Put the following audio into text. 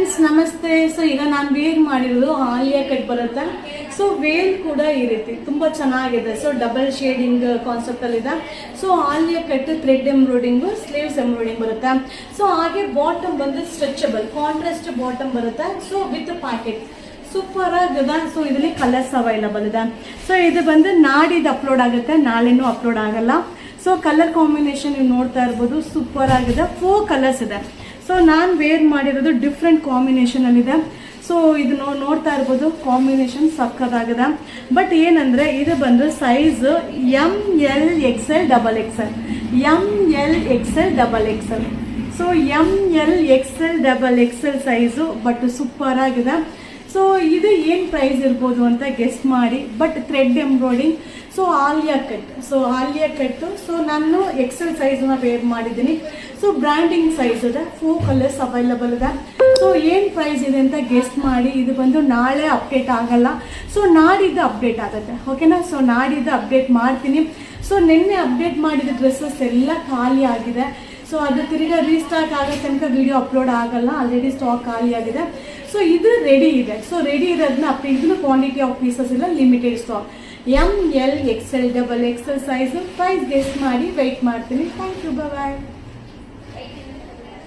Friends ನಮಸ್ತೆ. So ಈಗ ನಾನು ವೇರ್ ಮಾಡಿರೋದು ಆಲಿಯಾ ಕಟ್ ಬರುತ್ತೆ. ಸೊ ವೇಲ್ ಕೂಡ ಈ ರೀತಿ ತುಂಬಾ ಚೆನ್ನಾಗಿದೆ. ಸೊ ಡಬಲ್ ಶೇಡಿಂಗ್ ಕಾನ್ಸೆಪ್ಟ್ ಅಲ್ಲಿ ಇದೆ. So Alia cut thread embroidery, sleeves embroidery ಬರುತ್ತೆ. ಸೊ ಹಾಗೆ ಬಾಟಮ್ ಬಂದು ಸ್ಟ್ರೆಚಬಲ್ ಕಾಂಟ್ರಾಸ್ಟ್ ಬಾಟಮ್ ಬರುತ್ತೆ. ಸೊ ವಿತ್ ಪ್ಯಾಕೆಟ್ ಸೂಪರ್ ಆಗಿದೆ. ಸೊ ಇದರಲ್ಲಿ ಕಲರ್ಸ್ ಅವೈಲಬಲ್ ಇದೆ. ಸೊ ಇದು ಬಂದು ನಾಡಿದ್ದು ಅಪ್ಲೋಡ್ ಆಗುತ್ತೆ, ನಾಳೆನೂ ಅಪ್ಲೋಡ್ ಆಗಲ್ಲ. ಸೊ ಕಲರ್ ಕಾಂಬಿನೇಷನ್ ನೀವು ನೋಡ್ತಾ ಇರ್ಬೋದು, ಸೂಪರ್ ಆಗಿದೆ. 4 ಕಲರ್ಸ್ ಇದೆ. ಸೊ ನಾನು ವೇರ್ ಮಾಡಿರೋದು ಡಿಫ್ರೆಂಟ್ ಕಾಂಬಿನೇಷನ್ ಅಲ್ಲಿದೆ. ಸೊ ಇದು ನೋಡ್ತಾ ಇರ್ಬೋದು, ಕಾಂಬಿನೇಷನ್ ಸಕ್ಕತ್ತಾಗಿದೆ. ಬಟ್ ಏನಂದ್ರೆ ಇದು ಬಂದು size ML XL XXL, ML XL XXL. So ML XL XXL size, but super ಆಗಿದೆ. ಸೊ ಇದು ಏನು ಪ್ರೈಸ್ ಇರ್ಬೋದು ಅಂತ ಗೆಸ್ಟ್ ಮಾಡಿ. But thread embroidery, so Alia cut. So Alia cut, so ನಾನು XL ಸೈಜ್ನ ವೇರ್ ಮಾಡಿದ್ದೀನಿ. ಸೊ ಬ್ರ್ಯಾಂಡಿಂಗ್ ಸೈಜ್ ಇದೆ, 4 ಕಲರ್ಸ್ ಅವೈಲಬಲ್ ಇದೆ. ಸೊ ಏನು ಪ್ರೈಸ್ ಇದೆ ಅಂತ ಗೆಸ್ಟ್ ಮಾಡಿ. ಇದು ಬಂದು ನಾಳೆ ಅಪ್ಡೇಟ್ ಆಗಲ್ಲ, ಸೊ ನಾಡಿದ್ದು ಅಪ್ಡೇಟ್ ಆಗುತ್ತೆ, ಓಕೆನಾ. ಸೊ ನಾಡಿದ್ದು ಅಪ್ಡೇಟ್ ಮಾಡ್ತೀನಿ. ಸೊ ನಿನ್ನೆ ಅಪ್ಡೇಟ್ ಮಾಡಿದ ಡ್ರೆಸ್ಸಸ್ ಎಲ್ಲ ಖಾಲಿ ಆಗಿದೆ. ಸೊ ಅದು ತಿರ್ಗಾ ರೀಸ್ಟಾಕ್ ಆಗೋ ತನಕ ವಿಡಿಯೋ ಅಪ್ಲೋಡ್ ಆಗಲ್ಲ, ಆಲ್ರೆಡಿ ಸ್ಟಾಕ್ ಖಾಲಿ ಆಗಿದೆ. ಸೊ ಇದು ರೆಡಿ ಇದೆ. ಸೊ ರೆಡಿ ಇರೋದನ್ನ ಇದನ್ನು ಕ್ವಾಂಟಿಟಿ ಆಫ್ ಪೀಸಸ್ ಇಲ್ಲ, limited stock. ML XL XXL size. Price guess ಮಾಡಿ ವೆಯ್ಟ್ ಮಾಡ್ತೀನಿ. Thank you, bye.